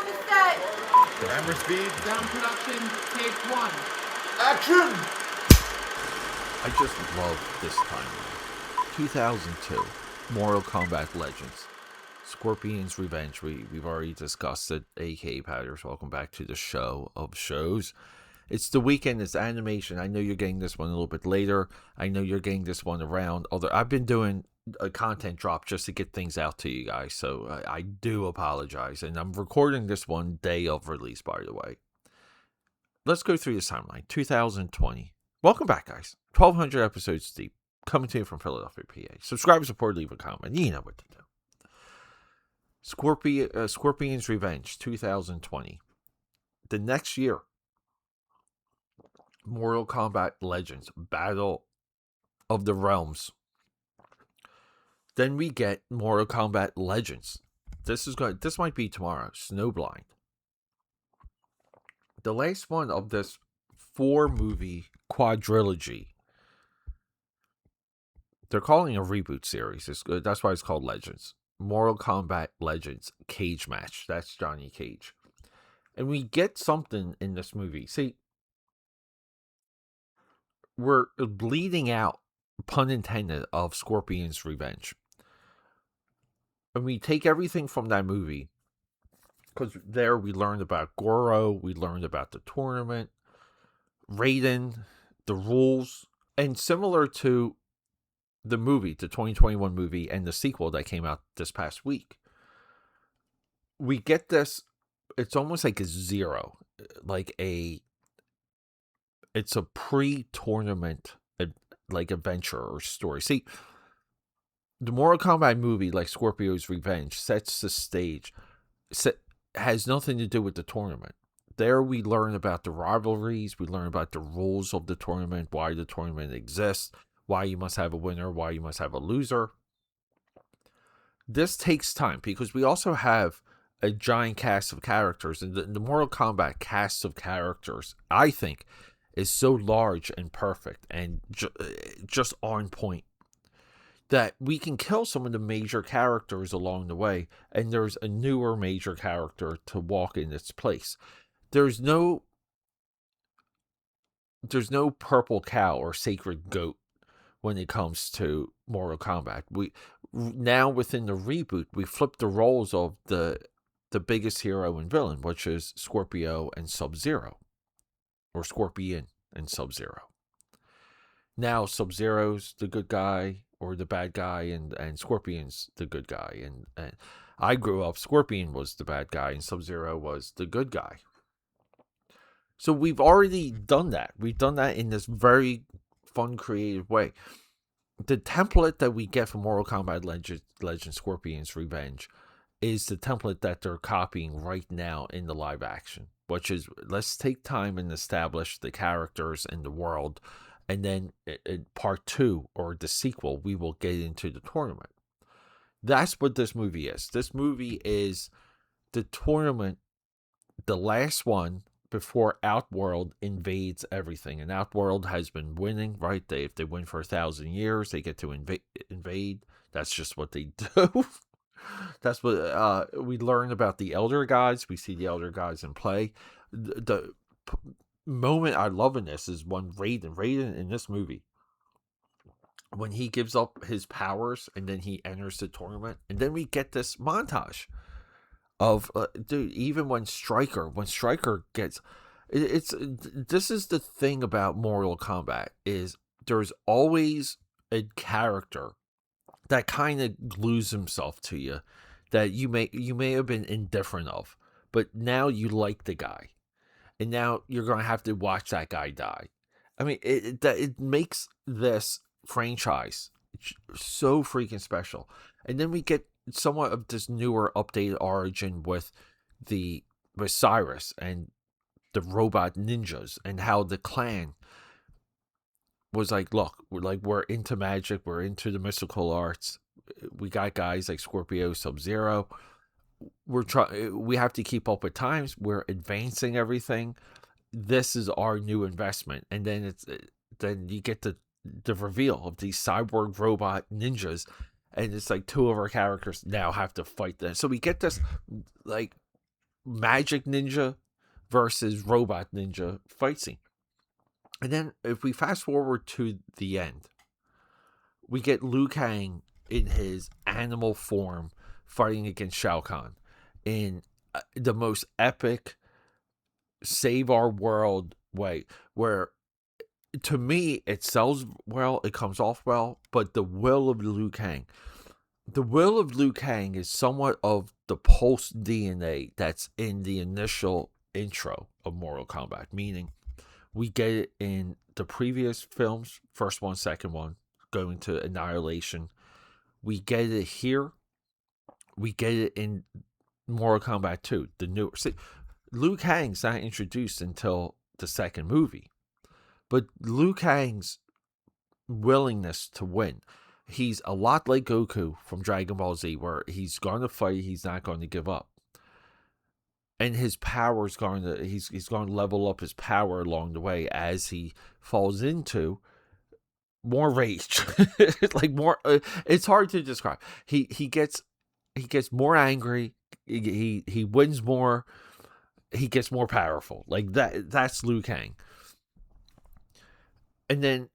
to set. Camera speed. Sound production, take one. Action! I just love this timeline. 2002, Mortal Kombat Legends. Scorpion's Revenge. We've already discussed it. AKAPADers, welcome back to the show of shows. It's the weekend, it's animation. I know you're getting this one a little bit later. I know you're getting this one around. Although I've been doing a content drop just to get things out to you guys, so I do apologize. And I'm recording this one day of release, by the way. Let's go through this timeline. 2020. Welcome back, guys. 1,200 episodes deep. Coming to you from Philadelphia, PA. Subscribe, support, leave a comment. You know what to do. Scorpion's Revenge, 2020. The next year, Mortal Kombat Legends, Battle of the Realms. Then we get Mortal Kombat Legends. This might be tomorrow. Snowblind. The last one of this 4-movie quadrilogy. They're calling it a reboot series. That's why it's called Legends. Mortal Kombat Legends Cage Match. That's Johnny Cage. And we get something in this movie. See, we're bleeding out, pun intended, of Scorpion's Revenge. And we take everything from that movie. Because there we learned about Goro. We learned about the tournament. Raiden. The rules. And similar to the movie, the 2021 movie, and the sequel that came out this past week, we get this, it's almost like a zero, it's a pre-tournament like adventure or story. See, the Mortal Kombat movie, like Scorpion's Revenge, sets the stage, has nothing to do with the tournament. There we learn about the rivalries, we learn about the rules of the tournament, why the tournament exists, why you must have a winner, why you must have a loser. This takes time because we also have a giant cast of characters. And the Mortal Kombat cast of characters, I think, is so large and perfect and just on point that we can kill some of the major characters along the way, and there's a newer major character to walk in its place. There's no purple cow or sacred goat when it comes to Mortal Kombat. We now, within the reboot, we flip the roles of the biggest hero and villain, which is Scorpio and Sub-Zero, or Scorpion and Sub-Zero. Now Sub-Zero's the good guy or the bad guy, and Scorpion's the good guy. And I grew up, Scorpion was the bad guy and Sub-Zero was the good guy. So we've already done that. We've done that in this very fun, creative way. The template that we get from Mortal Kombat Legend Scorpion's Revenge is the template that they're copying right now in the live action, which is, let's take time and establish the characters and the world, and then in part 2 or the sequel, we will get into the tournament. That's what this movie is. This movie is the tournament, the last one, before Outworld invades everything. And Outworld has been winning, right? If they win for 1,000 years, they get to invade. That's just what they do. That's what we learn about the Elder Gods. We see the Elder Gods in play. The moment I love in this is when Raiden in this movie, when he gives up his powers and then he enters the tournament, and then we get this montage of dude, even when Stryker gets this is the thing about Mortal Kombat, is there's always a character that kind of glues himself to you, that you may have been indifferent of, but now you like the guy, and now you're gonna have to watch that guy die. I mean, it makes this franchise so freaking special. And then we get somewhat of this newer updated origin with Cyrus and the robot ninjas, and how the clan was like, look, we're into magic, we're into the mystical arts, we got guys like Scorpio, Sub-Zero, we have to keep up with times, we're advancing everything, this is our new investment. And then then you get the reveal of these cyborg robot ninjas, and it's like 2 of our characters now have to fight them. So we get this like magic ninja versus robot ninja fight scene. And then if we fast forward to the end, we get Liu Kang in his animal form fighting against Shao Kahn in the most epic save our world way, where to me it sells well, it comes off well, but the will of Liu Kang is somewhat of the pulse DNA that's in the initial intro of Mortal Kombat, meaning we get it in the previous films, first one, second one, going to Annihilation. We get it here. We get it in Mortal Kombat 2, the new. See, Liu Kang's not introduced until the second movie. But Liu Kang's willingness to win, he's a lot like Goku from Dragon Ball Z, where he's going to fight, he's not going to give up. And his power is going to, he's going to level up his power along the way as he falls into more rage. Like more, it's hard to describe. He gets more angry, he wins more, he gets more powerful. Like that's Liu Kang. And then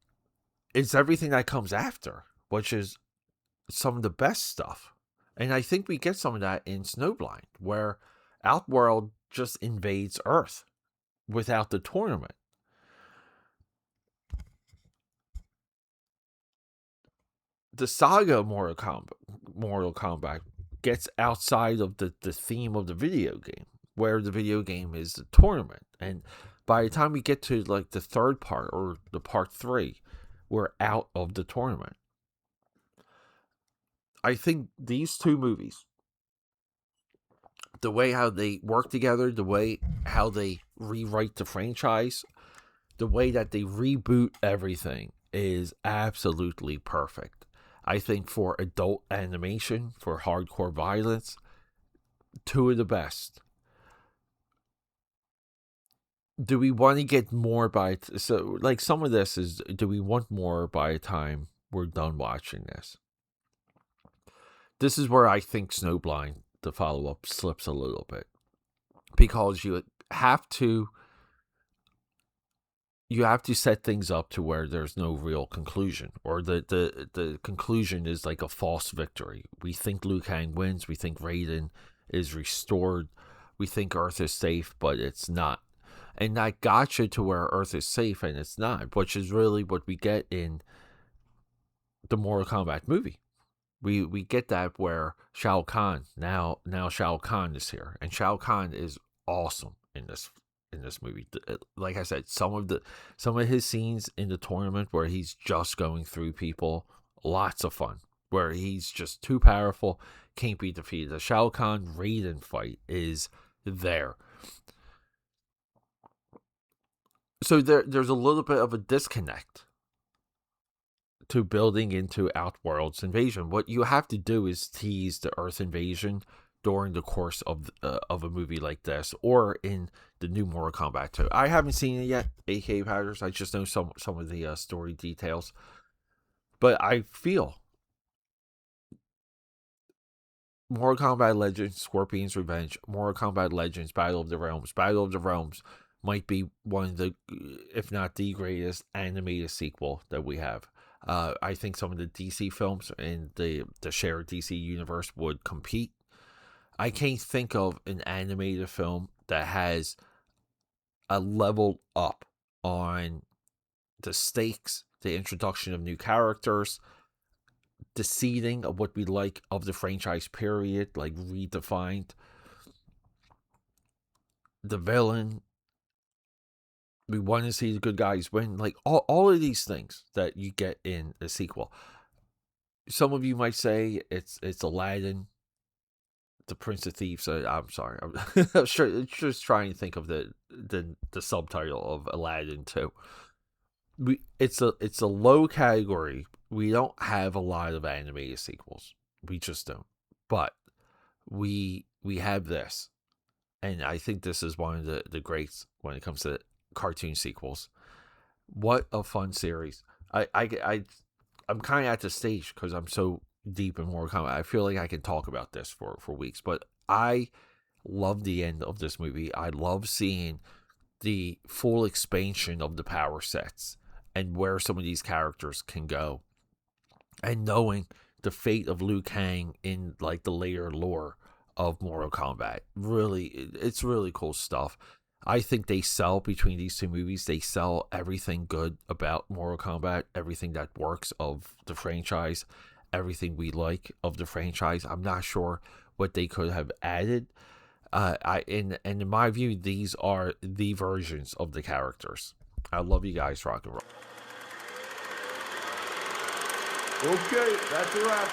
it's everything that comes after, which is some of the best stuff. And I think we get some of that in Snowblind, where Outworld just invades Earth without the tournament. The saga of Mortal Kombat gets outside of the theme of the video game, where the video game is the tournament. And by the time we get to like the third part or the part 3, we're out of the tournament. I think these two movies, the way how they work together, the way how they rewrite the franchise, the way that they reboot everything is absolutely perfect. I think for adult animation, for hardcore violence, two of the best. Do we want to get more by... So, like, some of this is, do we want more by the time we're done watching this? This is where I think Snowblind, the follow-up, slips a little bit. Because you have to set things up to where there's no real conclusion, or the conclusion is like a false victory. We think Liu Kang wins, we think Raiden is restored, we think Earth is safe, but it's not. And that got you to where Earth is safe and it's not, which is really what we get in the Mortal Kombat movie. We get that where Shao Kahn, now Shao Kahn is here, and Shao Kahn is awesome in this movie. Like I said, some of his scenes in the tournament where he's just going through people, lots of fun. Where he's just too powerful, can't be defeated. The Shao Kahn Raiden fight is there. So there's a little bit of a disconnect to building into Outworld's invasion. What you have to do is tease the Earth invasion during the course of a movie like this, or in the new Mortal Kombat 2. I haven't seen it yet, AKAPAD. I just know some of the story details. But I feel Mortal Kombat Legends, Scorpion's Revenge, Mortal Kombat Legends, Battle of the Realms. Battle of the Realms might be one of the, if not the greatest animated sequel that we have. I think some of the DC films in the shared DC universe would compete. I can't think of an animated film that has a level up on the stakes, the introduction of new characters, the seeding of what we like of the franchise period, like redefined. The villain, we want to see the good guys win. Like all of these things that you get in a sequel. Some of you might say it's Aladdin, the Prince of Thieves. I'm sorry, I'm sure, just trying to think of the subtitle of Aladdin too. It's a low category. We don't have a lot of animated sequels. We just don't. But we have this, and I think this is one of the greats when it comes to cartoon sequels. What a fun series! I'm kind of at the stage because I'm so deep in Mortal Kombat. I feel like I can talk about this for weeks, but I Love the end of this movie. I love seeing the full expansion of the power sets and where some of these characters can go, and knowing the fate of Liu Kang in like the later lore of Mortal Kombat. Really, it's really cool stuff. I think they sell between these two movies. They sell everything good about Mortal Kombat, everything that works of the franchise, everything we like of the franchise. I'm not sure what they could have added. In my view, these are the versions of the characters. I love you guys. Rock and roll. Okay, that's a wrap.